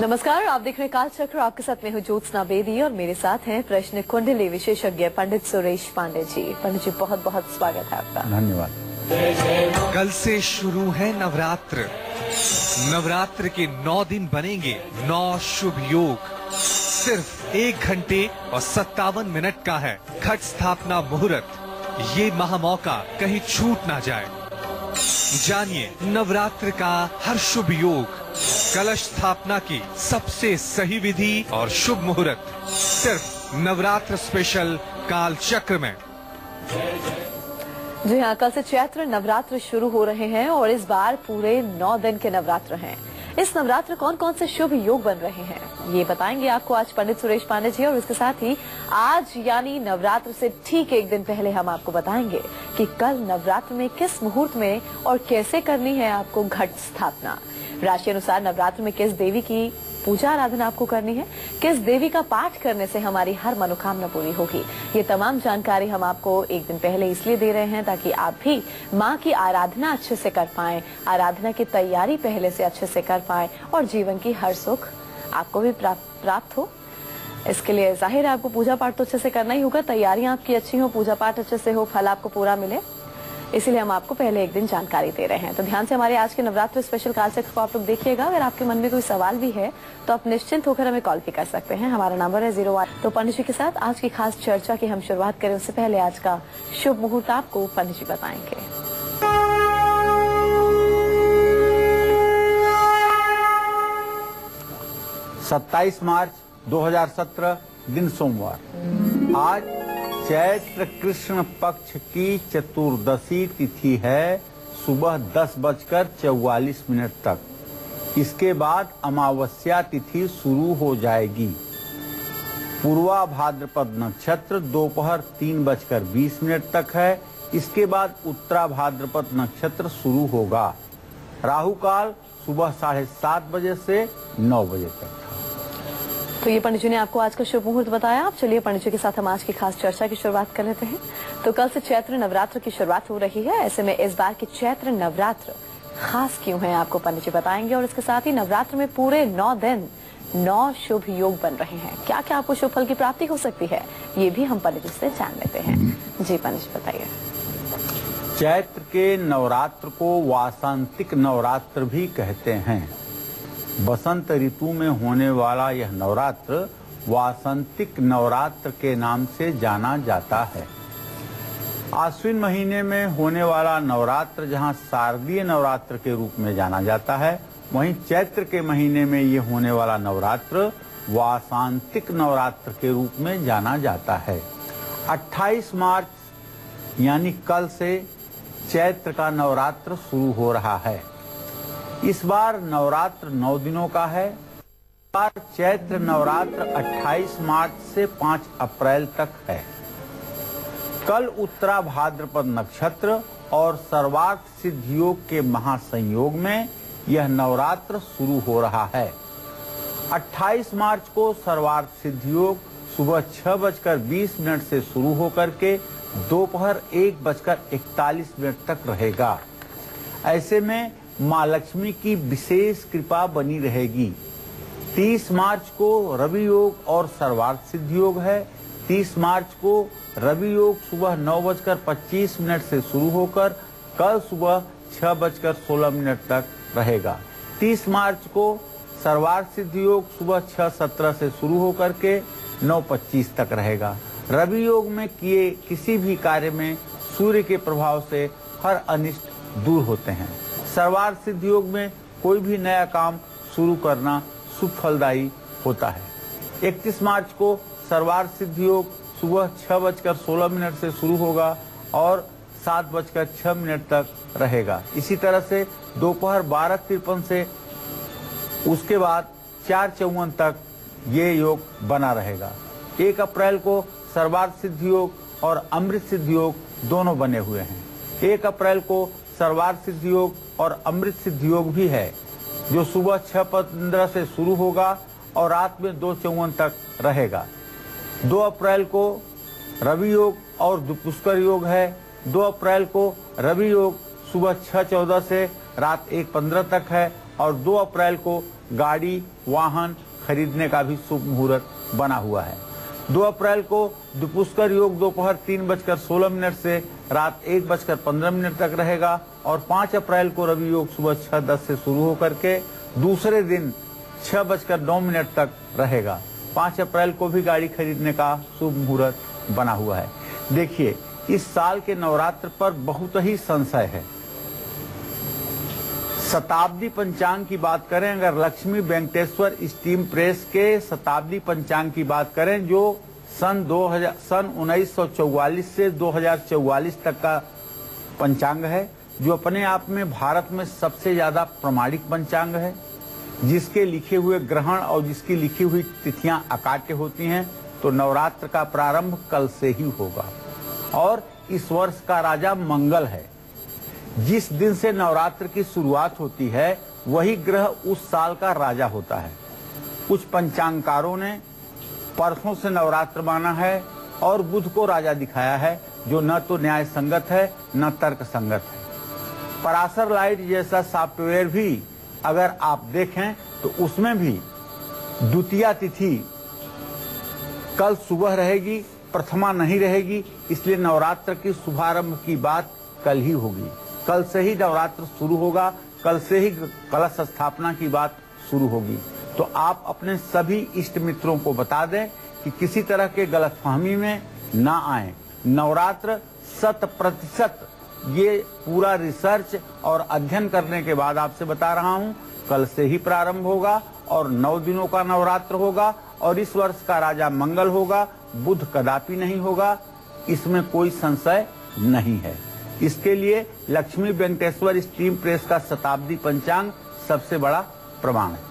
नमस्कार, आप देख रहे हैं कालचक्र। आपके साथ मैं हूँ ज्योत्सना बेदी और मेरे साथ हैं प्रश्न कुंडली विशेषज्ञ पंडित सुरेश पांडे जी। पंडित जी, बहुत बहुत स्वागत है आपका। धन्यवाद। कल से शुरू है नवरात्र। नवरात्र के 9 दिन बनेंगे 9 शुभ योग। सिर्फ 1 घंटे और 57 मिनट का है घट स्थापना मुहूर्त। ये महामौका कहीं छूट ना जाए। जानिए नवरात्र का हर शुभ योग, कलश स्थापना की सबसे सही विधि और शुभ मुहूर्त सिर्फ नवरात्र स्पेशल काल चक्र में। जी हाँ, कल से चैत्र नवरात्र शुरू हो रहे हैं और इस बार पूरे 9 दिन के नवरात्र हैं। इस नवरात्र कौन कौन से शुभ योग बन रहे हैं ये बताएंगे आपको आज पंडित सुरेश पांडे जी। और इसके साथ ही आज यानी नवरात्र से ठीक 1 दिन पहले हम आपको बताएंगे कि कल नवरात्र में किस मुहूर्त में और कैसे करनी है आपको घट स्थापना। राशि अनुसार नवरात्र में किस देवी की पूजा आराधना आपको करनी है, किस देवी का पाठ करने से हमारी हर मनोकामना पूरी होगी, ये तमाम जानकारी हम आपको 1 दिन पहले इसलिए दे रहे हैं ताकि आप भी माँ की आराधना अच्छे से कर पाएं, आराधना की तैयारी पहले से अच्छे से कर पाएं और जीवन की हर सुख आपको भी प्राप्त हो। इसके लिए जाहिर है आपको पूजा पाठ तो अच्छे से करना ही होगा, तैयारियां आपकी अच्छी हो, पूजा पाठ अच्छे से हो, फल आपको पूरा मिले, इसीलिए हम आपको पहले 1 दिन जानकारी दे रहे हैं। तो ध्यान से हमारे आज के नवरात्र स्पेशल कालचक्र को आप लोग देखिएगा। अगर आपके मन में कोई सवाल भी है तो आप निश्चिंत होकर हमें कॉल भी कर सकते हैं। हमारा नंबर है 01। तो पंडित जी के साथ आज की खास चर्चा की हम शुरुआत करें उससे पहले आज का शुभ मुहूर्त आपको पंडित जी बताएंगे। 27 मार्च 2017 दिन सोमवार। आज चैत्र कृष्ण पक्ष की चतुर्दशी तिथि है सुबह 10:44 तक। इसके बाद अमावस्या तिथि शुरू हो जाएगी। पूर्वा भाद्रपद नक्षत्र दोपहर 3:20 तक है। इसके बाद उत्तरा भाद्रपद नक्षत्र शुरू होगा। राहु काल सुबह 7:30 बजे से 9 बजे तक। तो ये पंडित जी ने आपको आज का शुभ मुहूर्त बताया। आप चलिए पंडित जी के साथ हम आज की खास चर्चा की शुरुआत कर लेते हैं। तो कल से चैत्र नवरात्र की शुरुआत हो रही है। ऐसे में इस बार की चैत्र नवरात्र खास क्यों है आपको पंडित जी बताएंगे। और इसके साथ ही नवरात्र में पूरे 9 दिन 9 शुभ योग बन रहे हैं। क्या क्या आपको शुभ फल की प्राप्ति हो सकती है ये भी हम पंडित जी से जान लेते हैं। जी पंडित जी बताइए। चैत्र के नवरात्र को वासंतिक नवरात्र भी कहते हैं। बसंत ऋतु में होने वाला यह नवरात्र वासंतिक नवरात्र के नाम से जाना जाता है। आश्विन महीने में होने वाला नवरात्र जहां शारदीय नवरात्र के रूप में जाना जाता है, वहीं चैत्र के महीने में ये होने वाला नवरात्र वासंतिक नवरात्र के रूप में जाना जाता है। 28 मार्च यानी कल से चैत्र का नवरात्र शुरू हो रहा है। इस बार नवरात्र 9 दिनों का है। इस बार चैत्र नवरात्र 28 मार्च से 5 अप्रैल तक है। कल उत्तरा भाद्रपद नक्षत्र और सर्वार्थ सिद्ध योग के महासंयोग में यह नवरात्र शुरू हो रहा है। 28 मार्च को सर्वार्थ सिद्ध योग सुबह 6:20 से शुरू होकर के दोपहर 1:41 तक रहेगा। ऐसे में माँ लक्ष्मी की विशेष कृपा बनी रहेगी। 30 मार्च को रवि योग और सर्वार्थ सिद्ध योग है। 30 मार्च को रवि योग सुबह 9:25 से शुरू होकर कल सुबह 6:16 तक रहेगा। 30 मार्च को सर्वार्थ सिद्ध योग सुबह 6:17 से शुरू होकर के 9:25 तक रहेगा। रवि योग में किए किसी भी कार्य में सूर्य के प्रभाव से हर अनिष्ट दूर होते हैं। सर्वार्थ सिद्ध योग में कोई भी नया काम शुरू करना शुभ फलदायी होता है। 31 मार्च को सर्वार्थ सिद्ध योग सुबह 6:16 से शुरू होगा और 7:06 तक रहेगा। इसी तरह से दोपहर 12:53 से उसके बाद 4:54 तक ये योग बना रहेगा। 1 अप्रैल को सर्वार्थ सिद्ध योग और अमृत सिद्ध योग दोनों बने हुए हैं। 1 अप्रैल को सर्वार्थ सिद्ध योग और अमृत सिद्ध योग भी है, जो सुबह 6:15 से शुरू होगा और रात में 2:54 तक रहेगा। 2 अप्रैल को रवि योग और पुष्कर योग है। 2 अप्रैल को रवि योग सुबह 6:14 से रात 1:15 तक है और 2 अप्रैल को गाड़ी वाहन खरीदने का भी शुभ मुहूर्त बना हुआ है। 2 अप्रैल को दुपुष्कर योग दोपहर 3:16 से रात 1:15 तक रहेगा और 5 अप्रैल को रवि योग सुबह 6:10 से शुरू होकर के दूसरे दिन 6:09 तक रहेगा। 5 अप्रैल को भी गाड़ी खरीदने का शुभ मुहूर्त बना हुआ है। देखिए, इस साल के नवरात्र पर बहुत ही संशय है। शताब्दी पंचांग की बात करें, अगर लक्ष्मी वेंकटेश्वर स्टीम प्रेस के शताब्दी पंचांग की बात करें, जो सन 1944 से 2044 तक का पंचांग है, जो अपने आप में भारत में सबसे ज्यादा प्रमाणिक पंचांग है, जिसके लिखे हुए ग्रहण और जिसकी लिखी हुई तिथियां अकाट्य होती हैं, तो नवरात्र का प्रारंभ कल से ही होगा। और इस वर्ष का राजा मंगल है। जिस दिन से नवरात्र की शुरुआत होती है, वही ग्रह उस साल का राजा होता है। कुछ पंचांगकारों ने परसों से नवरात्र माना है और बुध को राजा दिखाया है, जो न तो न्याय संगत है न तर्क संगत है। पराशर लाइट जैसा सॉफ्टवेयर भी अगर आप देखें तो उसमें भी द्वितीया तिथि कल सुबह रहेगी, प्रथमा नहीं रहेगी, इसलिए नवरात्र की शुभारंभ की बात कल ही होगी। कल से ही नवरात्र शुरू होगा, कल से ही कलश स्थापना की बात शुरू होगी। तो आप अपने सभी इष्ट मित्रों को बता दें कि किसी तरह के गलतफहमी में ना आए। नवरात्र 100% ये पूरा रिसर्च और अध्ययन करने के बाद आपसे बता रहा हूँ, कल से ही प्रारंभ होगा और 9 दिनों का नवरात्र होगा और इस वर्ष का राजा मंगल होगा, बुध कदापि नहीं होगा, इसमें कोई संशय नहीं है। इसके लिए लक्ष्मी वेंकटेश्वर स्टीम प्रेस का शताब्दी पंचांग सबसे बड़ा प्रमाण है।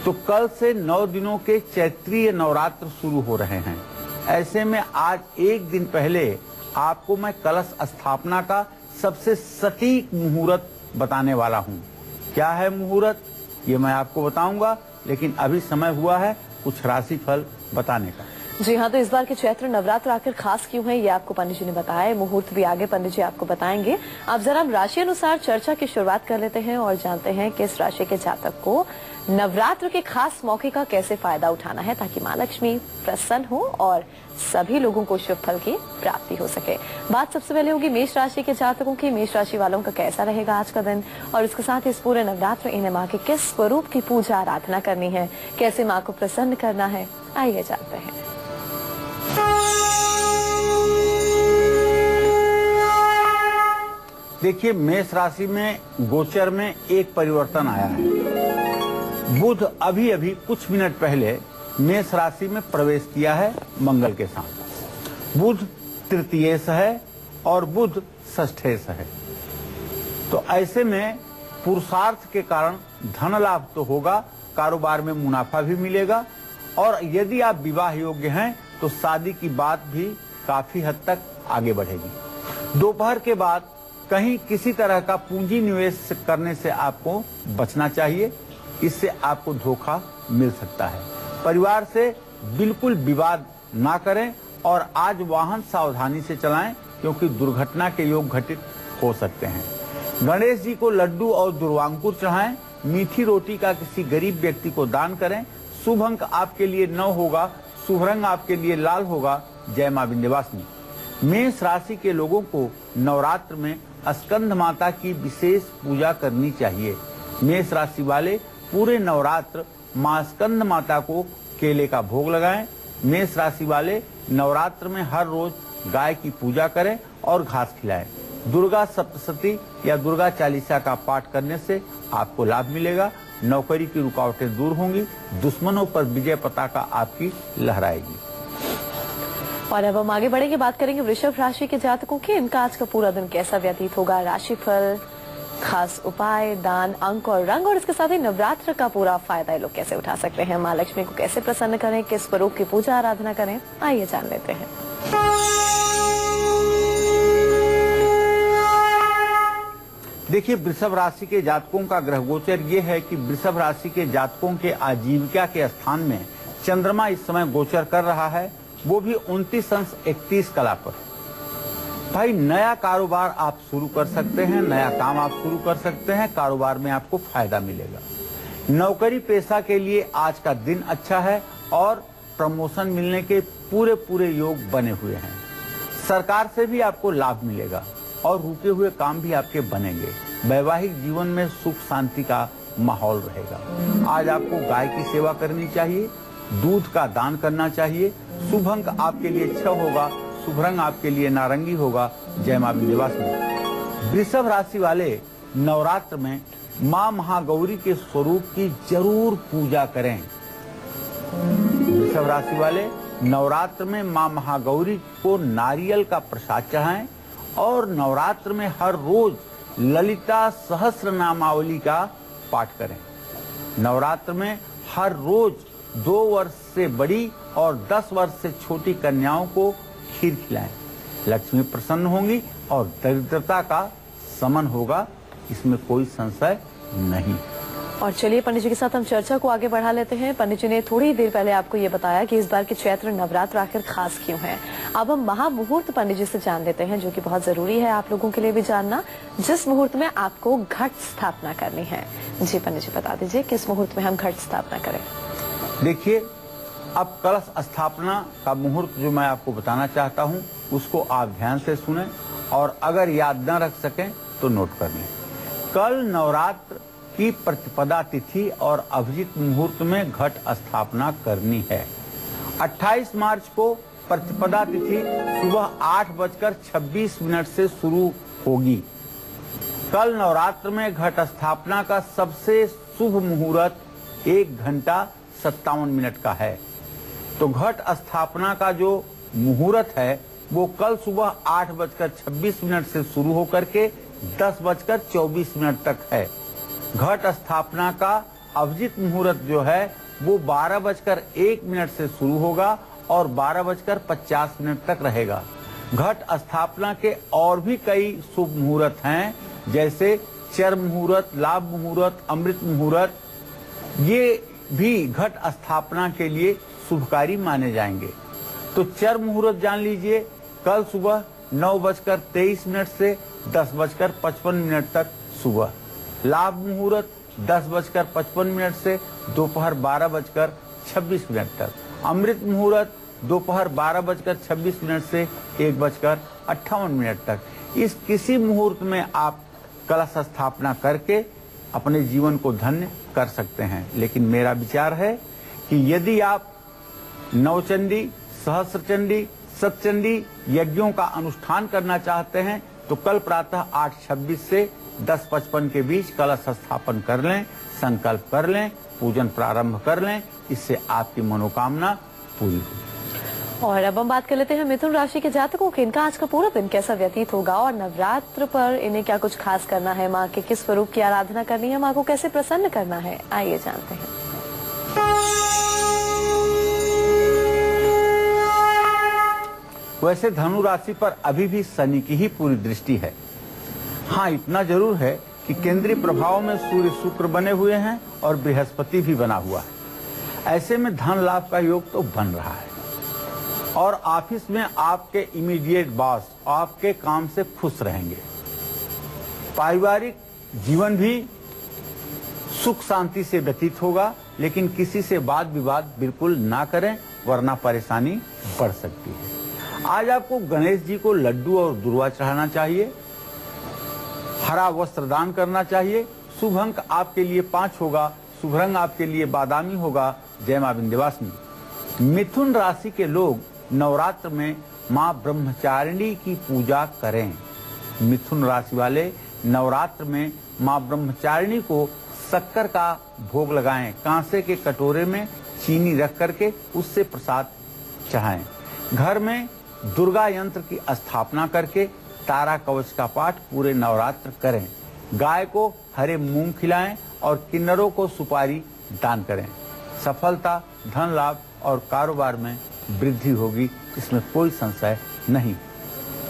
तो कल से 9 दिनों के चैत्रीय नवरात्र शुरू हो रहे हैं। ऐसे में आज एक दिन पहले आपको मैं कलश स्थापना का सबसे सटीक मुहूर्त बताने वाला हूँ। क्या है मुहूर्त, ये मैं आपको बताऊंगा, लेकिन अभी समय हुआ है कुछ राशिफल बताने का। जी हाँ, तो इस बार के चैत्र नवरात्र आखिर खास क्यों है, ये आपको पंडित जी ने बताया। मुहूर्त भी आगे पंडित जी आपको बताएंगे। अब जरा हम राशि अनुसार चर्चा की शुरुआत कर लेते हैं और जानते हैं कि इस राशि के जातक को नवरात्र के खास मौके का कैसे फायदा उठाना है, ताकि माँ लक्ष्मी प्रसन्न हो और सभी लोगों को शुभ फल की प्राप्ति हो सके। बात सबसे पहले होगी मेष राशि के जातकों की। मेष राशि वालों का कैसा रहेगा आज का दिन, और इसके साथ इस पूरे नवरात्र इन्हें माँ के किस स्वरूप की पूजा आराधना करनी है, कैसे माँ को प्रसन्न करना है, आइए जानते हैं। देखिए, मेष राशि में गोचर में एक परिवर्तन आया है। बुध अभी अभी कुछ मिनट पहले मेष राशि में प्रवेश किया है मंगल के साथ। बुध तृतीयेश है और बुध षष्ठेश है। तो ऐसे में पुरुषार्थ के कारण धन लाभ तो होगा, कारोबार में मुनाफा भी मिलेगा, और यदि आप विवाह योग्य हैं तो शादी की बात भी काफी हद तक आगे बढ़ेगी। दोपहर के बाद कहीं किसी तरह का पूंजी निवेश करने से आपको बचना चाहिए, इससे आपको धोखा मिल सकता है। परिवार से बिल्कुल विवाद ना करें और आज वाहन सावधानी से चलाएं, क्योंकि दुर्घटना के योग घटित हो सकते हैं। गणेश जी को लड्डू और दुर्वांकुर चढ़ाएं। मीठी रोटी का किसी गरीब व्यक्ति को दान करें। शुभ अंक आपके लिए 9 होगा, शुभ रंग आपके लिए लाल होगा। जय मां विंध्यवासिनी। मेष राशि के लोगों को नवरात्र में स्कंद माता की विशेष पूजा करनी चाहिए। मेष राशि वाले पूरे नवरात्र मां स्कंद माता को केले का भोग लगाएं। मेष राशि वाले नवरात्र में हर रोज गाय की पूजा करें और घास खिलाएं। दुर्गा सप्तशती या दुर्गा चालीसा का पाठ करने से आपको लाभ मिलेगा। नौकरी की रुकावटें दूर होंगी। दुश्मनों पर विजय पताका आपकी लहराएगी। और अब हम आगे बढ़ेंगे, बात करेंगे वृषभ राशि के जातकों की। इनका आज का पूरा दिन कैसा व्यतीत होगा, राशिफल, खास उपाय, दान, अंक और रंग, और इसके साथ ही नवरात्र का पूरा फायदा ये लोग कैसे उठा सकते हैं, माँ लक्ष्मी को कैसे प्रसन्न करें, किस स्वरूप की पूजा आराधना करें, आइए जान लेते हैं। देखिए, वृषभ राशि के जातकों का ग्रह गोचर ये है कि वृषभ राशि के जातकों के आजीविका के स्थान में चंद्रमा इस समय गोचर कर रहा है, वो भी 29 अंश 31 कला पर। भाई, नया कारोबार आप शुरू कर सकते हैं, नया काम आप शुरू कर सकते हैं, कारोबार में आपको फायदा मिलेगा। नौकरी पेशा के लिए आज का दिन अच्छा है और प्रमोशन मिलने के पूरे योग बने हुए हैं। सरकार से भी आपको लाभ मिलेगा और रुके हुए काम भी आपके बनेंगे। वैवाहिक जीवन में सुख शांति का माहौल रहेगा। आज आपको गाय की सेवा करनी चाहिए, दूध का दान करना चाहिए। शुभ अंक आपके लिए 6 होगा, शुभ रंग आपके लिए नारंगी होगा। जय मां विंध्यवासिनी। वृषभ राशि वाले नवरात्र में मां महागौरी के स्वरूप की जरूर पूजा करें। वृषभ राशि वाले नवरात्र में मां महागौरी को नारियल का प्रसाद चढ़ाएं और नवरात्र में हर रोज ललिता सहस्र नामावली का पाठ करें। नवरात्र में हर रोज 2 वर्ष से बड़ी और 10 वर्ष से छोटी कन्याओं को खीर खिलाएं। लक्ष्मी प्रसन्न होंगी और दरिद्रता का शमन होगा, इसमें कोई संशय नहीं। और चलिए पंडित जी के साथ हम चर्चा को आगे बढ़ा लेते हैं। पंडित जी ने थोड़ी देर पहले आपको ये बताया कि इस बार के चैत्र नवरात्र आखिर खास क्यों है। अब हम महामुहूर्त पंडित जी से जान लेते हैं, जो कि बहुत जरूरी है आप लोगों के लिए भी जानना, जिस मुहूर्त में आपको घट स्थापना करनी है। जी पंडित जी बता दीजिए किस मुहूर्त में हम घट स्थापना करें। देखिए, अब कलश स्थापना का मुहूर्त जो मैं आपको बताना चाहता हूँ उसको आप ध्यान से सुनें और अगर याद न रख सकें तो नोट कर लें। कल नवरात्र की प्रतिपदा तिथि और अभिजीत मुहूर्त में घट स्थापना करनी है। 28 मार्च को प्रतिपदा तिथि सुबह 8:26 से शुरू होगी। कल नवरात्र में घट स्थापना का सबसे शुभ मुहूर्त 1:57 का है। तो घट स्थापना का जो मुहूर्त है वो कल सुबह 8:26 से शुरू होकर के 10:24 तक है। घट स्थापना का अभिजीत मुहूर्त जो है वो 12:01 से शुरू होगा और 12:50 तक रहेगा। घट स्थापना के और भी कई शुभ मुहूर्त हैं, जैसे चर मुहूर्त, लाभ मुहूर्त, अमृत मुहूर्त। ये भी घट स्थापना के लिए शुभकारी माने जाएंगे। तो चर मुहूर्त जान लीजिए, कल सुबह 9:23 से 10:55 तक सुबह। लाभ मुहूर्त 10:55 से दोपहर 12:26 तक। अमृत मुहूर्त दोपहर 12:26 से 1:58 तक। इस किसी मुहूर्त में आप कलश स्थापना करके अपने जीवन को धन्य कर सकते हैं। लेकिन मेरा विचार है कि यदि आप नवचंडी, सहस्त्रचंडी, सतचंडी यज्ञों का अनुष्ठान करना चाहते हैं तो कल प्रातः 8:26 से 10:55 के बीच कलश स्थापन कर लें, संकल्प कर लें, पूजन प्रारंभ कर लें। इससे आपकी मनोकामना पूरी होगी। और अब हम बात कर लेते हैं मिथुन राशि के जातकों के। इनका आज का पूरा दिन कैसा व्यतीत होगा और नवरात्र पर इन्हें क्या कुछ खास करना है, माँ के किस स्वरूप की आराधना करनी है, माँ को कैसे प्रसन्न करना है, आइए जानते हैं। वैसे धनु राशि पर अभी भी शनि की ही पूरी दृष्टि है। हाँ, इतना जरूर है कि केंद्रीय प्रभाव में सूर्य शुक्र बने हुए हैं और बृहस्पति भी बना हुआ है। ऐसे में धन लाभ का योग तो बन रहा है और ऑफिस में आपके इमीडिएट बॉस आपके काम से खुश रहेंगे। पारिवारिक जीवन भी सुख शांति से व्यतीत होगा, लेकिन किसी से वाद विवाद बिल्कुल ना करें वरना परेशानी बढ़ सकती है। आज आपको गणेश जी को लड्डू और दुर्वा चढ़ाना चाहिए, हरा वस्त्र दान करना चाहिए। शुभ अंक आपके लिए 5 होगा, शुभ रंग आपके लिए बादामी होगा। जय मां विंध्यवासिनी। मिथुन राशि के लोग नवरात्र में मां ब्रह्मचारिणी की पूजा करें। मिथुन राशि वाले नवरात्र में मां ब्रह्मचारिणी को शक्कर का भोग लगाएं। कांसे के कटोरे में चीनी रख करके उससे प्रसाद चढ़ाएं। घर में दुर्गा यंत्र की स्थापना करके तारा कवच का पाठ पूरे नवरात्र करें। गाय को हरे मूंग खिलाएं और किन्नरों को सुपारी दान करें। सफलता, धन लाभ और कारोबार में वृद्धि होगी, इसमें कोई संशय नहीं।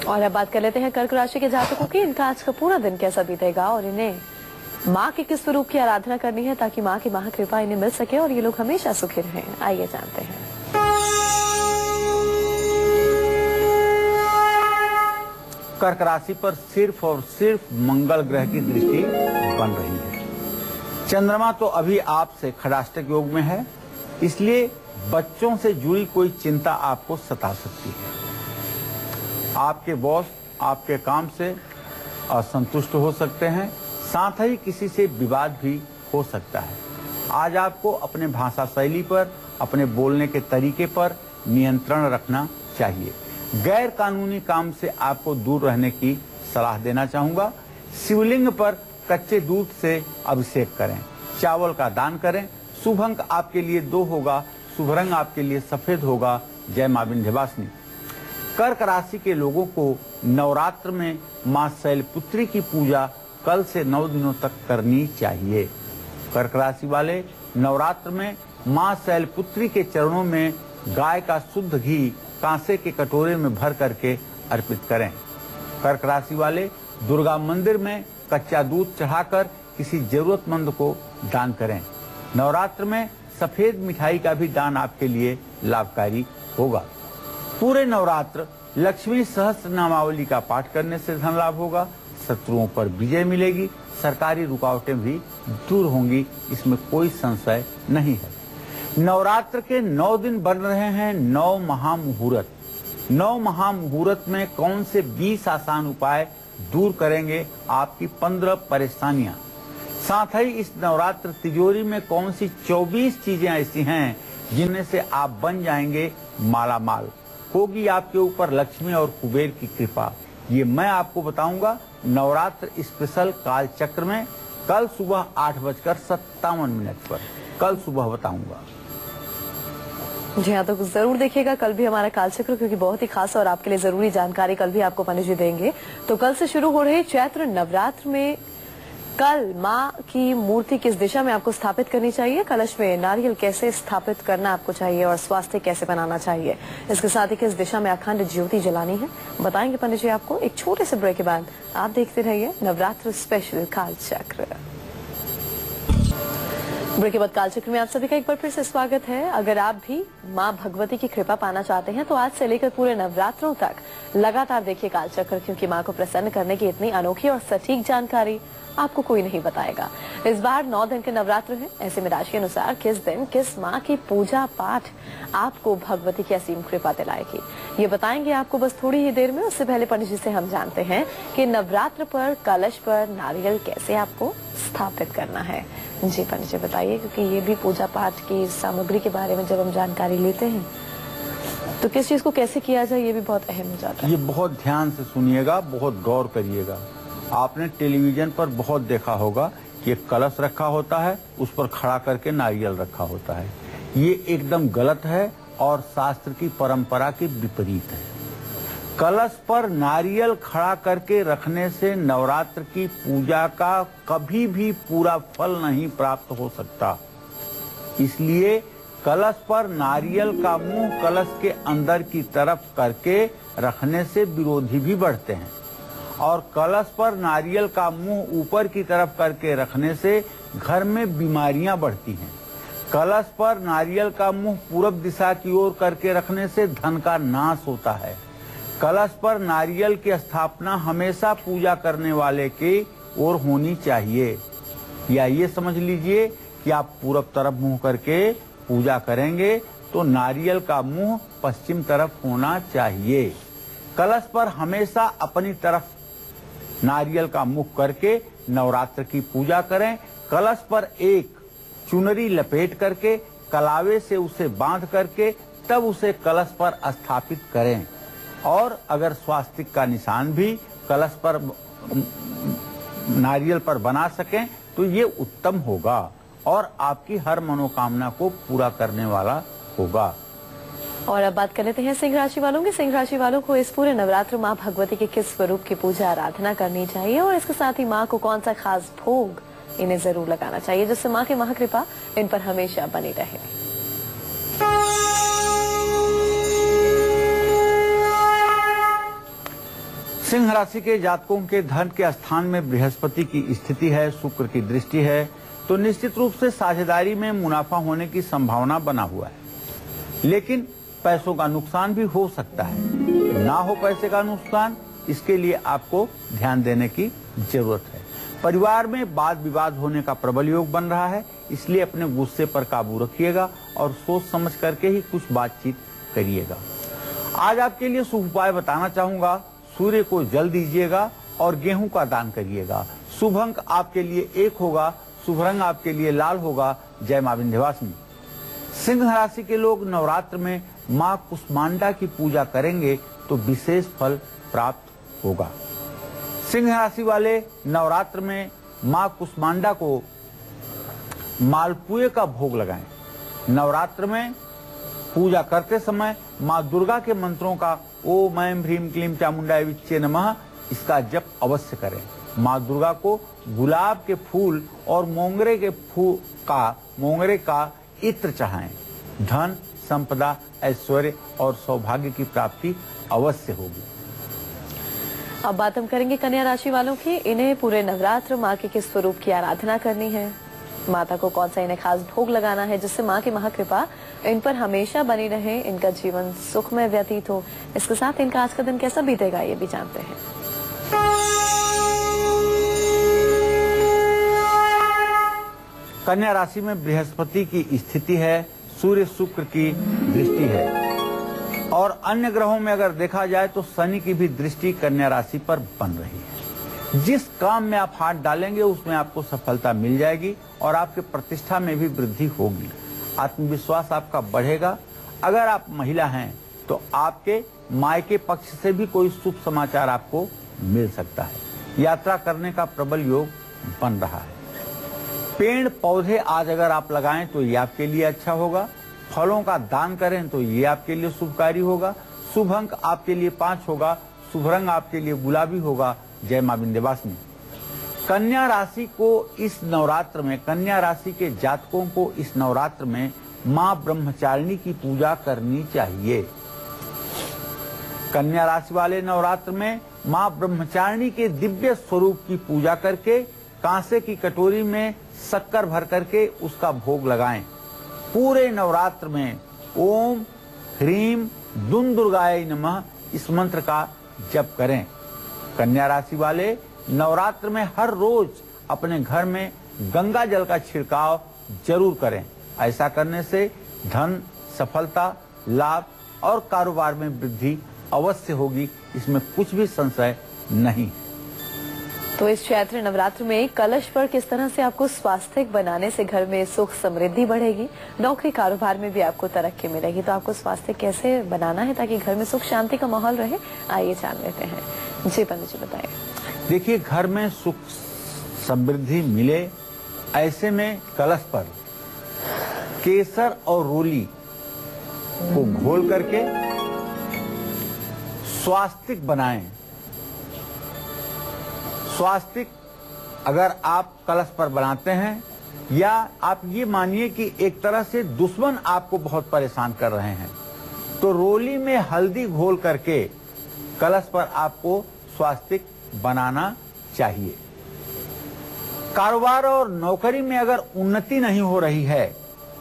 और अब बात कर लेते हैं कर्क राशि के जातकों की। इनका आज का पूरा दिन कैसा बीतेगा और इन्हें माँ के किस स्वरूप की आराधना करनी है ताकि माँ की महाकृपा इन्हें मिल सके और ये लोग हमेशा सुखी रहें, आइए जानते हैं। कर्क राशि पर सिर्फ और सिर्फ मंगल ग्रह की दृष्टि बन रही है। चंद्रमा तो अभी आपसे खड़ाष्टक योग में है, इसलिए बच्चों से जुड़ी कोई चिंता आपको सता सकती है। आपके बॉस आपके काम से असंतुष्ट हो सकते हैं, साथ ही किसी से विवाद भी हो सकता है। आज आपको अपने भाषा शैली पर, अपने बोलने के तरीके पर नियंत्रण रखना चाहिए। गैर कानूनी काम से आपको दूर रहने की सलाह देना चाहूंगा। शिवलिंग पर कच्चे दूध से अभिषेक करें, चावल का दान करें। शुभ अंक आपके लिए 2 होगा, शुभ रंग आपके लिए सफेद होगा। जय मां विंध्यवासिनी। कर्क राशि के लोगों को नवरात्र में मां शैलपुत्री की पूजा कल से 9 दिनों तक करनी चाहिए। कर्क राशि वाले नवरात्र में मां शैलपुत्री के चरणों में गाय का शुद्ध घी कांसे के कटोरे में भर करके अर्पित करें। कर्क राशि वाले दुर्गा मंदिर में कच्चा दूध चढ़ाकर किसी जरूरतमंद को दान करें। नवरात्र में सफेद मिठाई का भी दान आपके लिए लाभकारी होगा। पूरे नवरात्र लक्ष्मी सहस्त्र नामावली का पाठ करने से धन लाभ होगा, शत्रुओं पर विजय मिलेगी, सरकारी रुकावटें भी दूर होंगी, इसमें कोई संशय नहीं है। नवरात्र के 9 दिन बन रहे हैं 9 महामुहूर्त। 9 महामुहूर्त में कौन से 20 आसान उपाय दूर करेंगे आपकी 15 परेशानियां। साथ ही इस नवरात्र तिजोरी में कौन सी 24 चीजें ऐसी हैं जिनमें से आप बन जाएंगे माला माल। होगी आपके ऊपर लक्ष्मी और कुबेर की कृपा। ये मैं आपको बताऊंगा नवरात्र स्पेशल काल चक्र में कल सुबह 8:57 पर। कल सुबह बताऊंगा। जी हाँ, तो जरूर देखिएगा कल भी हमारा कालचक्र, क्योंकि बहुत ही खास और आपके लिए जरूरी जानकारी कल भी आपको पंडित जी देंगे। तो कल से शुरू हो रहे चैत्र नवरात्र में कल माँ की मूर्ति किस दिशा में आपको स्थापित करनी चाहिए, कलश में नारियल कैसे स्थापित करना आपको चाहिए और स्वास्थ्य कैसे बनाना चाहिए, इसके साथ ही किस दिशा में अखंड ज्योति जलानी है, बताएंगे पंडित जी आपको एक छोटे से ब्रेक के बाद। आप देखते रहिए नवरात्र स्पेशल कालचक्र। ब्रेक के बाद कालचक्र में आप सभी का एक बार फिर से स्वागत है। अगर आप भी मां भगवती की कृपा पाना चाहते हैं तो आज से लेकर पूरे नवरात्रों तक लगातार देखिए कालचक्र, क्योंकि मां को प्रसन्न करने की इतनी अनोखी और सटीक जानकारी आपको कोई नहीं बताएगा। इस बार 9 दिन के नवरात्र हैं, ऐसे में राशि अनुसार किस दिन किस माँ की पूजा पाठ आपको भगवती की असीम कृपा दिलाएगी, ये बताएंगे आपको बस थोड़ी ही देर में। उससे पहले पंडित जी से हम जानते हैं कि नवरात्र पर कलश पर नारियल कैसे आपको स्थापित करना है। जी पंडित जी बताइए, क्योंकि ये भी पूजा पाठ की सामग्री के बारे में जब हम जानकारी लेते हैं तो किस चीज को कैसे किया जाए ये भी बहुत अहम हो जाता है। ये बहुत ध्यान से सुनिएगा, बहुत गौर करिएगा। आपने टेलीविजन पर बहुत देखा होगा कि एक कलश रखा होता है, उस पर खड़ा करके नारियल रखा होता है। ये एकदम गलत है और शास्त्र की परंपरा के विपरीत है। कलश पर नारियल खड़ा करके रखने से नवरात्र की पूजा का कभी भी पूरा फल नहीं प्राप्त हो सकता। इसलिए कलश पर नारियल का मुंह कलश के अंदर की तरफ करके रखने से विरोधी भी बढ़ते हैं और कलश पर नारियल का मुंह ऊपर की तरफ करके रखने से घर में बीमारियां बढ़ती हैं। कलश पर नारियल का मुंह पूरब दिशा की ओर करके रखने से धन का नाश होता है। कलश पर नारियल की स्थापना हमेशा पूजा करने वाले की ओर होनी चाहिए। या ये समझ लीजिए कि आप पूरब तरफ मुंह करके पूजा करेंगे तो नारियल का मुंह पश्चिम तरफ होना चाहिए। कलश पर हमेशा अपनी तरफ नारियल का मुख करके नवरात्र की पूजा करें। कलश पर एक चुनरी लपेट करके कलावे से उसे बांध करके तब उसे कलश पर स्थापित करें। और अगर स्वास्तिक का निशान भी कलश पर नारियल पर बना सकें तो ये उत्तम होगा और आपकी हर मनोकामना को पूरा करने वाला होगा। और अब बात कर लेते हैं सिंह राशि वालों की। सिंह राशि वालों को इस पूरे नवरात्र माँ भगवती के किस स्वरूप की पूजा आराधना करनी चाहिए और इसके साथ ही माँ को कौन सा खास भोग इन्हें जरूर लगाना चाहिए जिससे माँ की महाकृपा इन पर हमेशा बनी रहे। सिंह राशि के जातकों के धन के स्थान में बृहस्पति की स्थिति है, शुक्र की दृष्टि है, तो निश्चित रूप से साझेदारी में मुनाफा होने की संभावना बना हुआ है, लेकिन पैसों का नुकसान भी हो सकता है। ना हो पैसे का नुकसान, इसके लिए आपको ध्यान देने की जरूरत है। परिवार में वाद विवाद होने का प्रबल योग बन रहा है, इसलिए अपने गुस्से पर काबू रखिएगा और सोच समझ करके ही कुछ बातचीत करिएगा। आज आपके लिए शुभ उपाय बताना चाहूंगा। सूर्य को जल दीजिएगा और गेहूं का दान करिएगा। शुभ अंक आपके लिए 1 होगा। शुभ रंग आपके लिए लाल होगा। जय मां विंध्यवासिनी। सिंह राशि के लोग नवरात्र में मां कुष्मांडा की पूजा करेंगे तो विशेष फल प्राप्त होगा। सिंह राशि वाले नवरात्र में मां कुष्मांडा को मालपुए का भोग लगाएं। नवरात्र में पूजा करते समय मां दुर्गा के मंत्रों का ओम ऐं ह्रीं क्लीं चामुंडाय विच्चे नमः इसका जप अवश्य करें। मां दुर्गा को गुलाब के फूल और मोंगरे का इत्र चढ़ाएं। धन, संपदा, ऐश्वर्य और सौभाग्य की प्राप्ति अवश्य होगी। अब बात हम करेंगे कन्या राशि वालों की। इन्हें पूरे नवरात्र माँ के किस स्वरूप की आराधना करनी है, माता को कौन सा इन्हें खास भोग लगाना है जिससे माँ की महाकृपा इन पर हमेशा बनी रहे, इनका जीवन सुखमय व्यतीत हो। इसके साथ इनका आज का दिन कैसा बीतेगा ये भी जानते हैं। कन्या राशि में बृहस्पति की स्थिति है, सूर्य शुक्र की दृष्टि है और अन्य ग्रहों में अगर देखा जाए तो शनि की भी दृष्टि कन्या राशि पर बन रही है। जिस काम में आप हाथ डालेंगे उसमें आपको सफलता मिल जाएगी और आपके प्रतिष्ठा में भी वृद्धि होगी। आत्मविश्वास आपका बढ़ेगा। अगर आप महिला हैं तो आपके मायके पक्ष से भी कोई शुभ समाचार आपको मिल सकता है। यात्रा करने का प्रबल योग बन रहा है। पेड़ पौधे आज अगर आप लगाएं तो ये आपके लिए अच्छा होगा। फलों का दान करें तो ये आपके लिए शुभकारी होगा। शुभ अंक आपके लिए 5 होगा। शुभ रंग आपके लिए गुलाबी होगा। जय मां विंध्यवासिनी। कन्या राशि को इस नवरात्र में, कन्या राशि के जातकों को इस नवरात्र में मां ब्रह्मचारिणी की पूजा करनी चाहिए। कन्या राशि वाले नवरात्र में मां ब्रह्मचारिणी के दिव्य स्वरूप की पूजा करके कांसे की कटोरी में शक्कर भर करके उसका भोग लगाएं। पूरे नवरात्र में ओम ह्रीं दुं दुर्गाय नमः इस मंत्र का जप करें। कन्या राशि वाले नवरात्र में हर रोज अपने घर में गंगा जल का छिड़काव जरूर करें। ऐसा करने से धन, सफलता, लाभ और कारोबार में वृद्धि अवश्य होगी, इसमें कुछ भी संशय नहीं। तो इस चैत्र नवरात्र में कलश पर किस तरह से आपको स्वास्थ्य बनाने से घर में सुख समृद्धि बढ़ेगी, नौकरी कारोबार में भी आपको तरक्की मिलेगी। तो आपको स्वास्थ्य कैसे बनाना है ताकि घर में सुख शांति का माहौल रहे, आइए जान लेते हैं। जी पंडित जी बताइए। देखिए, घर में सुख समृद्धि मिले ऐसे में कलश पर केसर और रोली को घोल करके स्वास्तिक बनाएं। स्वास्तिक अगर आप कलश पर बनाते हैं या आप ये मानिए कि एक तरह से दुश्मन आपको बहुत परेशान कर रहे हैं तो रोली में हल्दी घोल करके कलश पर आपको स्वास्तिक बनाना चाहिए। कारोबार और नौकरी में अगर उन्नति नहीं हो रही है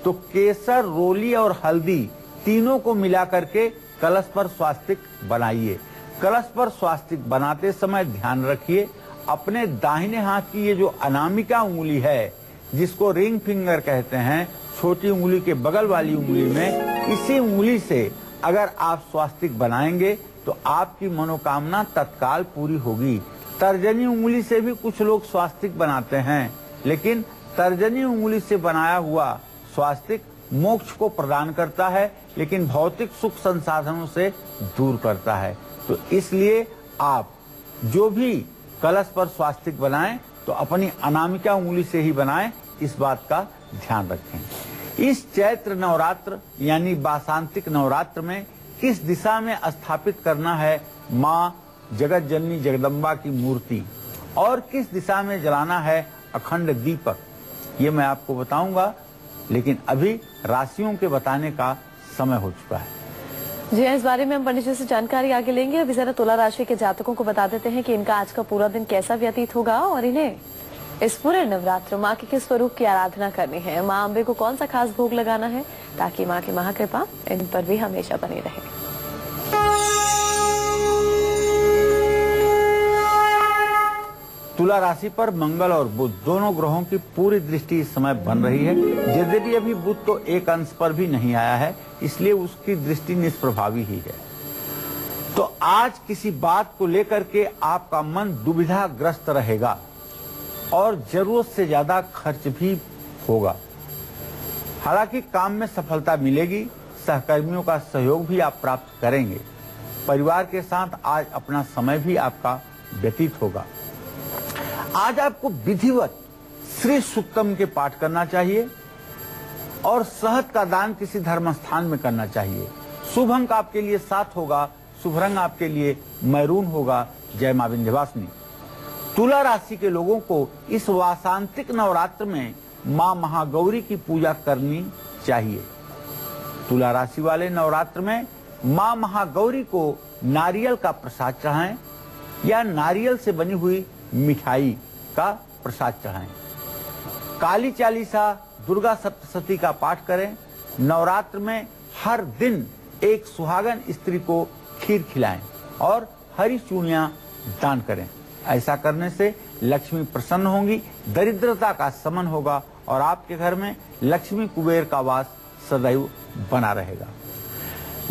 तो केसर, रोली और हल्दी तीनों को मिला करके कलश पर स्वास्तिक बनाइए। कलश पर स्वास्तिक बनाते समय ध्यान रखिए अपने दाहिने हाथ की ये जो अनामिका उंगली है जिसको रिंग फिंगर कहते हैं, छोटी उंगली के बगल वाली उंगली में, इसी उंगली से अगर आप स्वास्तिक बनाएंगे तो आपकी मनोकामना तत्काल पूरी होगी। तर्जनी उंगली से भी कुछ लोग स्वास्तिक बनाते हैं, लेकिन तर्जनी उंगली से बनाया हुआ स्वास्तिक मोक्ष को प्रदान करता है लेकिन भौतिक सुख संसाधनों से दूर करता है। तो इसलिए आप जो भी कलश पर स्वास्तिक बनाएं तो अपनी अनामिका उंगली से ही बनाएं, इस बात का ध्यान रखें। इस चैत्र नवरात्र यानी वासांतिक नवरात्र में किस दिशा में स्थापित करना है मां जगत जननी जगदम्बा की मूर्ति और किस दिशा में जलाना है अखंड दीपक, ये मैं आपको बताऊंगा, लेकिन अभी राशियों के बताने का समय हो चुका है। जी हाँ, इस बारे में हम पंडित जी से जानकारी आगे लेंगे। अभी जरा तुला राशि के जातकों को बता देते हैं कि इनका आज का पूरा दिन कैसा व्यतीत होगा और इन्हें इस पूरे नवरात्र माँ के किस स्वरूप की आराधना करनी है, माँ अम्बे को कौन सा खास भोग लगाना है ताकि माँ की महाकृपा इन पर भी हमेशा बनी रहे। तुला राशि पर मंगल और बुध दोनों ग्रहों की पूरी दृष्टि इस समय बन रही है। यद्यपि अभी बुध तो एक अंश पर भी नहीं आया है, इसलिए उसकी दृष्टि निष्प्रभावी ही है। तो आज किसी बात को लेकर के आपका मन दुविधाग्रस्त रहेगा और जरूरत से ज्यादा खर्च भी होगा। हालांकि काम में सफलता मिलेगी, सहकर्मियों का सहयोग भी आप प्राप्त करेंगे। परिवार के साथ आज अपना समय भी आपका व्यतीत होगा। आज आपको विधिवत श्री सुक्तम के पाठ करना चाहिए और शहद का दान किसी धर्म स्थान में करना चाहिए। शुभ अंक आपके लिए 7 होगा, शुभ रंग आपके लिए मैरून होगा। जय मां विंध्यवासिनी। तुला राशि के लोगों को इस वासांतिक नवरात्र में मां महागौरी की पूजा करनी चाहिए। तुला राशि वाले नवरात्र में मां महागौरी को नारियल का प्रसाद चढ़ाएं या नारियल से बनी हुई मिठाई का प्रसाद चढ़ाएं। काली चालीसा, दुर्गा सप्तशती का पाठ करें। नवरात्र में हर दिन एक सुहागन स्त्री को खीर खिलाएं और हरी चूड़ियां दान करें। ऐसा करने से लक्ष्मी प्रसन्न होंगी, दरिद्रता का शमन होगा और आपके घर में लक्ष्मी कुबेर का वास सदैव बना रहेगा।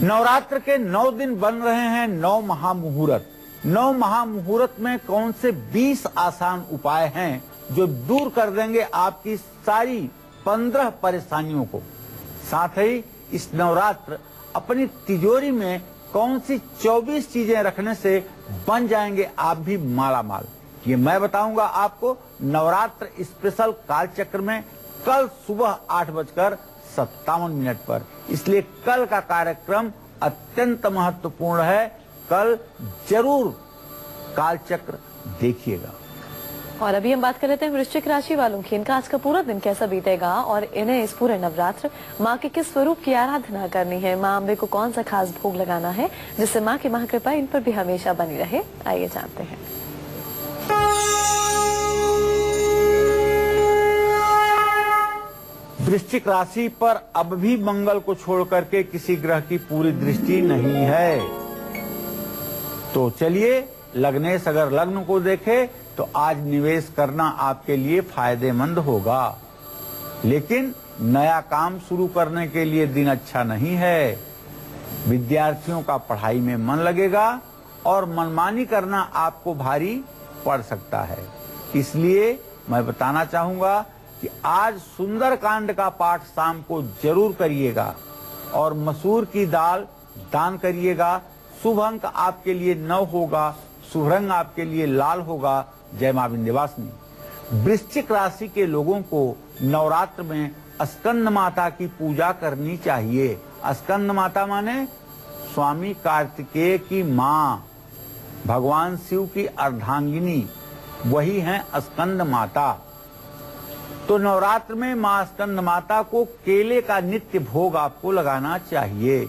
नवरात्र के 9 दिन बन रहे हैं 9 महामुहूर्त। 9 महामुहूर्त में कौन से 20 आसान उपाय हैं जो दूर कर देंगे आपकी सारी 15 परेशानियों को। साथ ही इस नवरात्र अपनी तिजोरी में कौन सी 24 चीजें रखने से बन जाएंगे आप भी माला माल, ये मैं बताऊंगा आपको नवरात्र स्पेशल कालचक्र में कल सुबह 8:57 पर। इसलिए कल का कार्यक्रम अत्यंत महत्वपूर्ण है। कल जरूर कालचक्र देखिएगा। और अभी हम बात कर लेते हैं वृश्चिक राशि वालों की। इनका आज का पूरा दिन कैसा बीतेगा और इन्हें इस पूरे नवरात्र माँ के किस स्वरूप की आराधना करनी है, माँ अम्बे को कौन सा खास भोग लगाना है जिससे माँ की महाकृपा इन पर भी हमेशा बनी रहे। आइए जानते हैं। वृश्चिक राशि पर अब भी मंगल को छोड़ करके किसी ग्रह की पूरी दृष्टि नहीं है। तो चलिए लग्नेश अगर लग्न को देखे तो आज निवेश करना आपके लिए फायदेमंद होगा, लेकिन नया काम शुरू करने के लिए दिन अच्छा नहीं है। विद्यार्थियों का पढ़ाई में मन लगेगा और मनमानी करना आपको भारी पड़ सकता है। इसलिए मैं बताना चाहूंगा कि आज सुंदरकांड का पाठ शाम को जरूर करिएगा और मसूर की दाल दान करिएगा। शुभ अंक आपके लिए 9 होगा, शुभ रंग आपके लिए लाल होगा। जय मां विंध्यवासिनी। वृश्चिक राशि के लोगों को नवरात्र में स्कंद माता की पूजा करनी चाहिए। स्कंद माता माने स्वामी कार्तिकेय की माँ, भगवान शिव की अर्धांगिनी, वही हैं स्कंद माता। तो नवरात्र में माँ स्कंद माता को केले का नित्य भोग आपको लगाना चाहिए।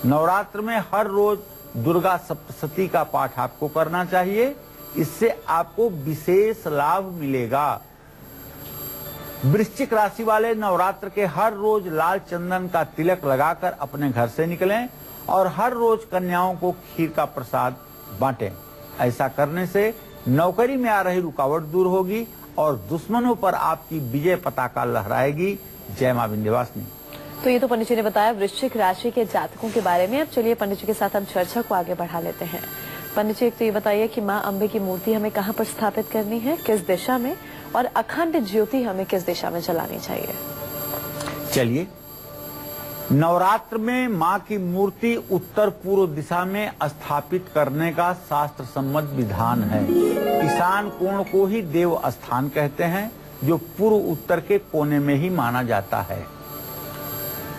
नवरात्र में हर रोज दुर्गा सप्तशती का पाठ आपको करना चाहिए, इससे आपको विशेष लाभ मिलेगा। वृश्चिक राशि वाले नवरात्र के हर रोज लाल चंदन का तिलक लगाकर अपने घर से निकलें और हर रोज कन्याओं को खीर का प्रसाद बांटें। ऐसा करने से नौकरी में आ रही रुकावट दूर होगी और दुश्मनों पर आपकी विजय पताका लहराएगी। जय मां विंध्यवासिनी। तो ये तो पंडित जी ने बताया वृश्चिक राशि के जातकों के बारे में। अब चलिए पंडित जी के साथ हम चर्चा को आगे बढ़ा लेते हैं। पंडित जी, एक तो ये बताइए कि माँ अम्बे की मूर्ति हमें कहाँ पर स्थापित करनी है, किस दिशा में, और अखंड ज्योति हमें किस दिशा में जलानी चाहिए। चलिए, नवरात्र में माँ की मूर्ति उत्तर पूर्व दिशा में स्थापित करने का शास्त्र सम्मत विधान है। ईशान कोण को ही देव स्थान कहते हैं, जो पूर्व उत्तर के कोने में ही माना जाता है।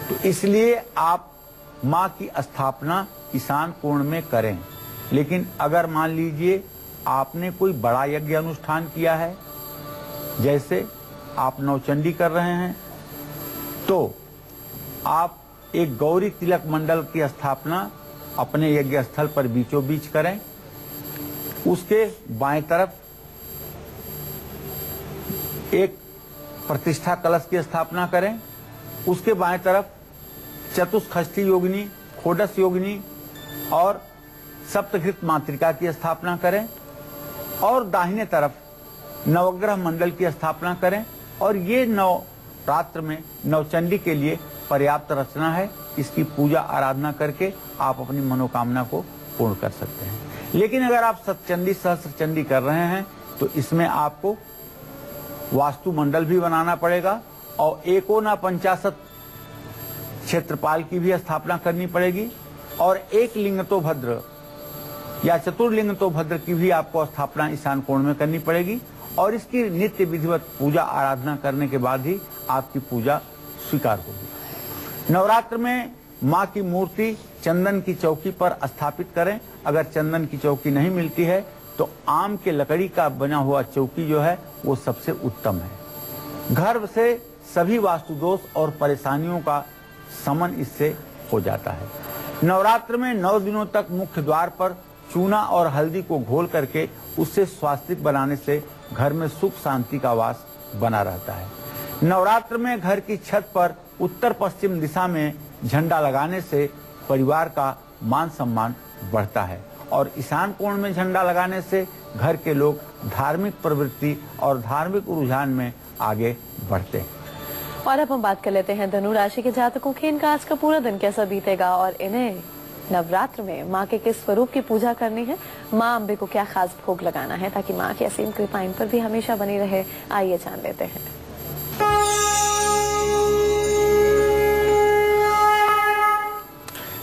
तो इसलिए आप माँ की स्थापना ईशान कोण में करें। लेकिन अगर मान लीजिए आपने कोई बड़ा यज्ञ अनुष्ठान किया है, जैसे आप नौचंडी कर रहे हैं, तो आप एक गौरी तिलक मंडल की स्थापना अपने यज्ञ स्थल पर बीचों बीच करें। उसके बाएं तरफ एक प्रतिष्ठा कलश की स्थापना करें। उसके बाएं तरफ चतुष्षष्ठी योगिनी, षोडश योगिनी और सप्तघृत मातृका की स्थापना करें और दाहिने तरफ नवग्रह मंडल की स्थापना करें और ये नवरात्र में नवचंडी के लिए पर्याप्त रचना है। इसकी पूजा आराधना करके आप अपनी मनोकामना को पूर्ण कर सकते हैं। लेकिन अगर आप सतचंडी सहस्त्र चंडी कर रहे हैं तो इसमें आपको वास्तु मंडल भी बनाना पड़ेगा और एकोना पंचाशत क्षेत्रपाल की भी स्थापना करनी पड़ेगी और एक लिंग तो भद्र या चतुर्लिंग तो भद्र की भी आपको स्थापना ईशान कोण में करनी पड़ेगी और इसकी नित्य विधिवत पूजा आराधना करने के बाद ही आपकी पूजा स्वीकार होगी। नवरात्र में माँ की मूर्ति चंदन की चौकी पर स्थापित करें। अगर चंदन की चौकी नहीं मिलती है तो आम के लकड़ी का बना हुआ चौकी जो है वो सबसे उत्तम है। घर से सभी वास्तु दोष और परेशानियों का शमन इससे हो जाता है। नवरात्र में 9 दिनों तक मुख्य द्वार पर चूना और हल्दी को घोल करके उससे स्वास्तिक बनाने से घर में सुख शांति का वास बना रहता है। नवरात्र में घर की छत पर उत्तर पश्चिम दिशा में झंडा लगाने से परिवार का मान सम्मान बढ़ता है और ईशान कोण में झंडा लगाने से घर के लोग धार्मिक प्रवृत्ति और धार्मिक रुझान में आगे बढ़ते हैं। और अब हम बात कर लेते हैं धनु राशि के जातकों की। इनका आज का पूरा दिन कैसा बीतेगा और इन्हें नवरात्र में माँ के किस स्वरूप की पूजा करनी है, माँ अम्बे को क्या खास भोग लगाना है ताकि माँ की असीम कृपा इन पर भी हमेशा बनी रहे, आइए जान लेते हैं।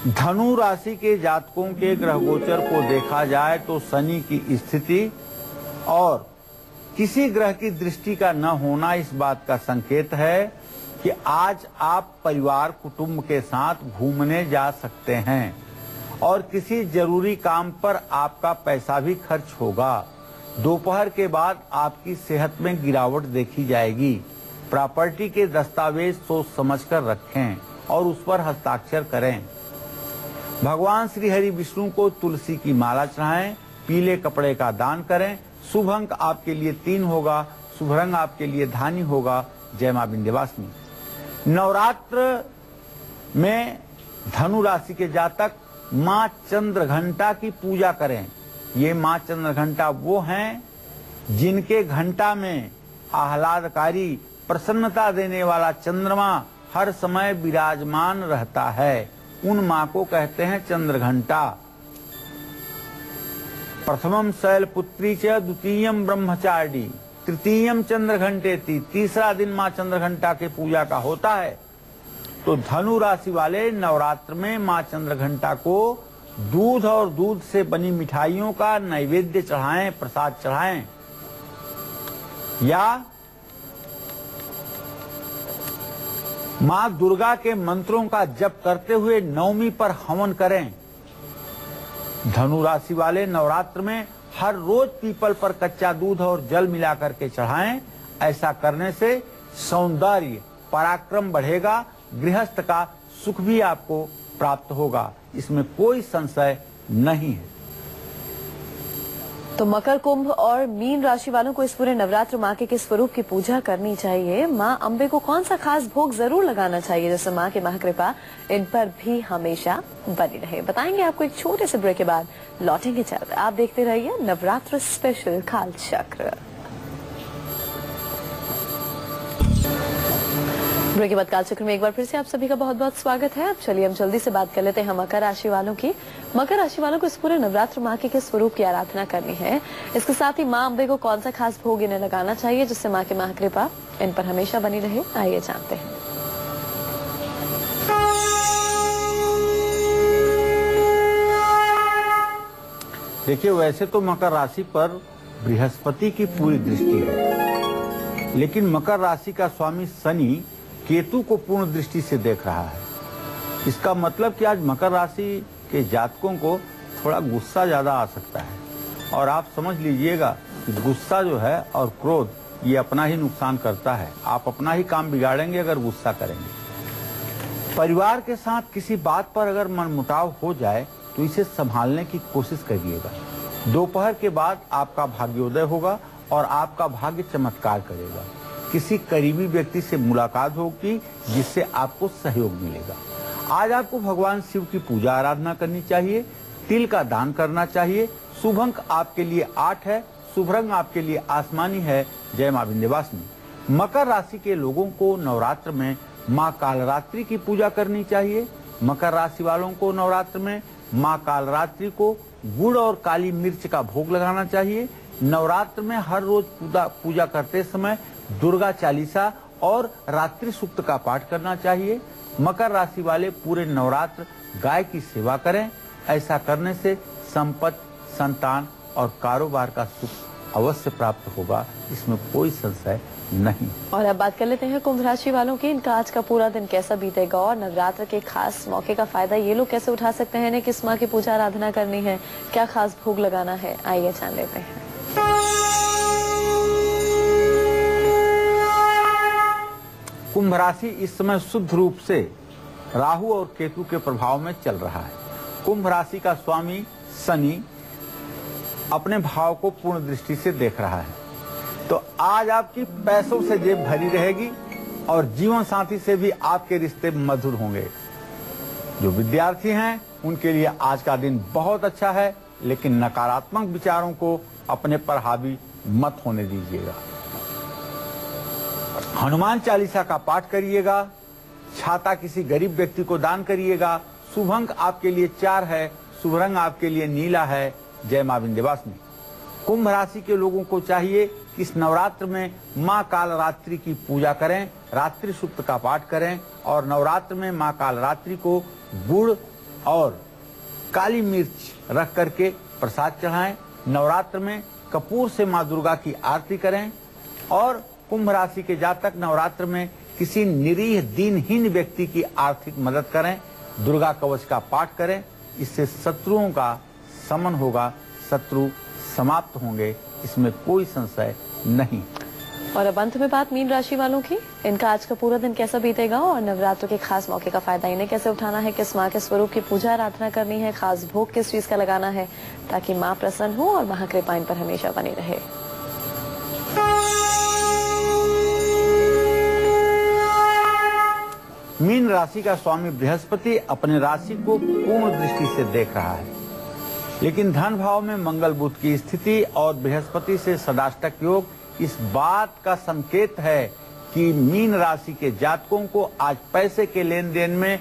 धनु राशि के जातकों के ग्रह गोचर को देखा जाए तो शनि की स्थिति और किसी ग्रह की दृष्टि का न होना इस बात का संकेत है कि आज आप परिवार कुटुंब के साथ घूमने जा सकते हैं और किसी जरूरी काम पर आपका पैसा भी खर्च होगा। दोपहर के बाद आपकी सेहत में गिरावट देखी जाएगी। प्रॉपर्टी के दस्तावेज सोच समझकर रखें और उस पर हस्ताक्षर करें। भगवान श्री हरि विष्णु को तुलसी की माला चढ़ाएं, पीले कपड़े का दान करें। शुभ अंक आपके लिए 3 होगा, शुभ रंग आपके लिए धानी होगा। जय मां विंध्यवासिनी। नवरात्र में धनु राशि के जातक मां चंद्रघंटा की पूजा करें। ये मां चंद्रघंटा वो हैं जिनके घंटा में आह्लादकारी प्रसन्नता देने वाला चंद्रमा हर समय विराजमान रहता है। उन मां को कहते हैं चंद्रघंटा। प्रथमम शैलपुत्री च द्वितीयम ब्रह्मचारिणी तृतीयम चंद्रघंटेति। तीसरा दिन मां चंद्रघंटा के पूजा का होता है। तो धनु राशि वाले नवरात्र में मां चंद्रघंटा को दूध और दूध से बनी मिठाइयों का नैवेद्य चढ़ाएं, प्रसाद चढ़ाएं या मां दुर्गा के मंत्रों का जप करते हुए नवमी पर हवन करें। धनु राशि वाले नवरात्र में हर रोज पीपल पर कच्चा दूध और जल मिलाकर के चढ़ाएं। ऐसा करने से सौंदर्य पराक्रम बढ़ेगा, गृहस्थ का सुख भी आपको प्राप्त होगा, इसमें कोई संशय नहीं है। तो मकर, कुंभ और मीन राशि वालों को इस पूरे नवरात्र माँ के किस स्वरूप की पूजा करनी चाहिए, माँ अम्बे को कौन सा खास भोग जरूर लगाना चाहिए जिससे माँ की महाकृपा इन पर भी हमेशा बनी रहे, बताएंगे आपको एक छोटे से ब्रेक के बाद। लौटेंगे जल्द, आप देखते रहिए नवरात्र स्पेशल काल चक्र। ब्रेक के बाद काल चक्र में एक बार फिर से आप सभी का बहुत बहुत स्वागत है। अब चलिए हम जल्दी से बात कर लेते हैं मकर राशि वालों की। मकर राशि वालों को इस पूरे नवरात्र माँ के किस स्वरूप की आराधना करनी है, इसके साथ ही माँ अम्बे को कौन सा खास भोग इन्हें लगाना चाहिए जिससे माँ की महाकृपा इन पर हमेशा बनी रहे, आइए जानते हैं। देखिए, वैसे तो मकर राशि पर बृहस्पति की पूरी दृष्टि है, लेकिन मकर राशि का स्वामी शनि केतु को पूर्ण दृष्टि से देख रहा है। इसका मतलब कि आज मकर राशि के जातकों को थोड़ा गुस्सा ज्यादा आ सकता है और आप समझ लीजिएगा कि गुस्सा जो है और क्रोध ये अपना ही नुकसान करता है। आप अपना ही काम बिगाड़ेंगे अगर गुस्सा करेंगे। परिवार के साथ किसी बात पर अगर मनमुटाव हो जाए तो इसे संभालने की कोशिश करिएगा। दोपहर के बाद आपका भाग्योदय होगा और आपका भाग्य चमत्कार करेगा। किसी करीबी व्यक्ति से मुलाकात होगी जिससे आपको सहयोग मिलेगा। आज आपको भगवान शिव की पूजा आराधना करनी चाहिए, तिल का दान करना चाहिए। शुभ अंक आपके लिए 8 है, शुभ रंग आपके लिए आसमानी है। जय मां विंध्यवासिनी। मकर राशि के लोगों को नवरात्र में मां कालरात्रि की पूजा करनी चाहिए। मकर राशि वालों को नवरात्र में मां कालरात्रि को गुड़ और काली मिर्च का भोग लगाना चाहिए। नवरात्र में हर रोज पूजा करते समय दुर्गा चालीसा और रात्रि सूक्त का पाठ करना चाहिए। मकर राशि वाले पूरे नवरात्र गाय की सेवा करें। ऐसा करने से संपत्ति, संतान और कारोबार का सुख अवश्य प्राप्त होगा, इसमें कोई संशय नहीं। और अब बात कर लेते हैं कुंभ राशि वालों की। इनका आज का पूरा दिन कैसा बीतेगा और नवरात्र के खास मौके का फायदा ये लोग कैसे उठा सकते हैं। इन्हें किस मां की पूजा आराधना करनी है, क्या खास भोग लगाना है, आइए जान लेते हैं। कुंभ राशि इस समय शुद्ध रूप से राहु और केतु के प्रभाव में चल रहा है। कुंभ राशि का स्वामी शनि अपने भाव को पूर्ण दृष्टि से देख रहा है, तो आज आपकी पैसों से जेब भरी रहेगी और जीवन साथी से भी आपके रिश्ते मधुर होंगे। जो विद्यार्थी हैं उनके लिए आज का दिन बहुत अच्छा है, लेकिन नकारात्मक विचारों को अपने पर हावी मत होने दीजिएगा। हनुमान चालीसा का पाठ करिएगा। छाता किसी गरीब व्यक्ति को दान करिएगा। शुभ अंक आपके लिए 4 है। शुभ रंग आपके लिए नीला है। जय मां विंध्यवासिनी। कुंभ राशि के लोगों को चाहिए कि इस नवरात्र में मां कालरात्रि की पूजा करें, रात्रि सूक्त का पाठ करें और नवरात्र में मां कालरात्रि को गुड़ और काली मिर्च रख करके प्रसाद चढ़ाएं। नवरात्र में कपूर से मां दुर्गा की आरती करें और कुंभ राशि के जातक नवरात्र में किसी निरीह दीनहीन व्यक्ति की आर्थिक मदद करें। दुर्गा कवच का पाठ करें, इससे शत्रुओं का शमन होगा, शत्रु समाप्त होंगे, इसमें कोई संशय नहीं। और अब अंत में बात मीन राशि वालों की। इनका आज का पूरा दिन कैसा बीतेगा और नवरात्र के खास मौके का फायदा इन्हें कैसे उठाना है, किस मां के स्वरूप की पूजा आराधना करनी है, खास भोग किस चीज का लगाना है ताकि मां प्रसन्न हो और महाकृपा इन पर हमेशा बनी रहे। मीन राशि का स्वामी बृहस्पति अपने राशि को पूर्ण दृष्टि से देख रहा है, लेकिन धन भाव में मंगल बुध की स्थिति और बृहस्पति से सदाष्टक योग इस बात का संकेत है कि मीन राशि के जातकों को आज पैसे के लेन देन में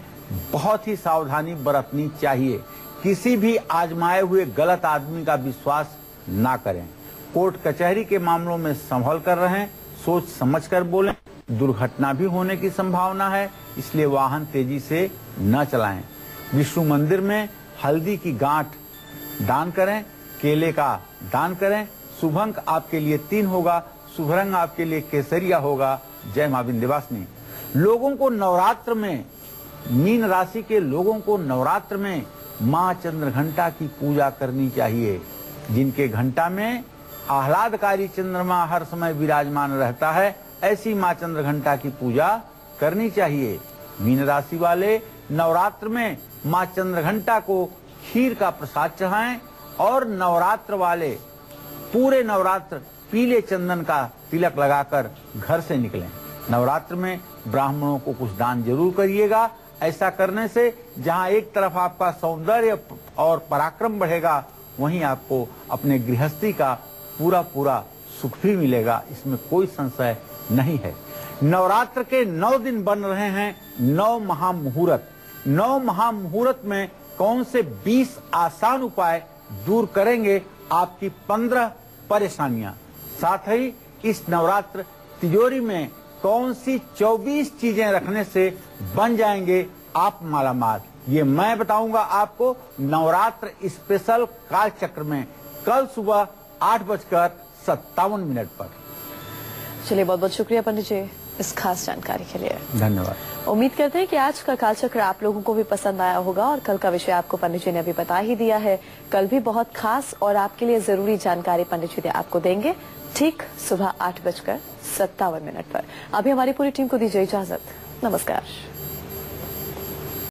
बहुत ही सावधानी बरतनी चाहिए। किसी भी आजमाए हुए गलत आदमी का विश्वास ना करें। कोर्ट कचहरी के मामलों में संभल कर रहें, सोच समझ कर बोलें। दुर्घटना भी होने की संभावना है, इसलिए वाहन तेजी से न चलाएं। विष्णु मंदिर में हल्दी की गांठ दान करें, केले का दान करें। शुभ अंक आपके लिए 3 होगा। शुभ रंग आपके लिए केसरिया होगा। जय मां विंध्यवासिनी। लोगों को नवरात्र में, मीन राशि के लोगों को नवरात्र में मां चंद्रघंटा की पूजा करनी चाहिए। जिनके घंटा में आह्लादकारी चंद्रमा हर समय विराजमान रहता है, ऐसी मां चंद्रघंटा की पूजा करनी चाहिए। मीन राशि वाले नवरात्र में मां चंद्रघंटा को खीर का प्रसाद चढ़ाएं और नवरात्र वाले पूरे नवरात्र पीले चंदन का तिलक लगाकर घर से निकलें। नवरात्र में ब्राह्मणों को कुछ दान जरूर करिएगा। ऐसा करने से जहां एक तरफ आपका सौंदर्य और पराक्रम बढ़ेगा, वहीं आपको अपने गृहस्थी का पूरा सुख भी मिलेगा, इसमें कोई संशय नहीं है। नवरात्र के 9 दिन बन रहे हैं 9 महामुहूर्त। 9 महामुहूर्त में कौन से 20 आसान उपाय दूर करेंगे आपकी 15 परेशानियां। साथ ही इस नवरात्र तिजोरी में कौन सी 24 चीजें रखने से बन जाएंगे आप मालामाल, ये मैं बताऊंगा आपको नवरात्र स्पेशल काल चक्र में कल सुबह 8:57 पर। चलिए, बहुत बहुत शुक्रिया पंडित जी इस खास जानकारी के लिए। धन्यवाद। उम्मीद करते हैं कि आज का कालचक्र आप लोगों को भी पसंद आया होगा और कल का विषय आपको पंडित जी ने अभी बता ही दिया है। कल भी बहुत खास और आपके लिए जरूरी जानकारी पंडित जी आपको देंगे, ठीक सुबह 8:57 पर। अभी हमारी पूरी टीम को दीजिए इजाजत। नमस्कार।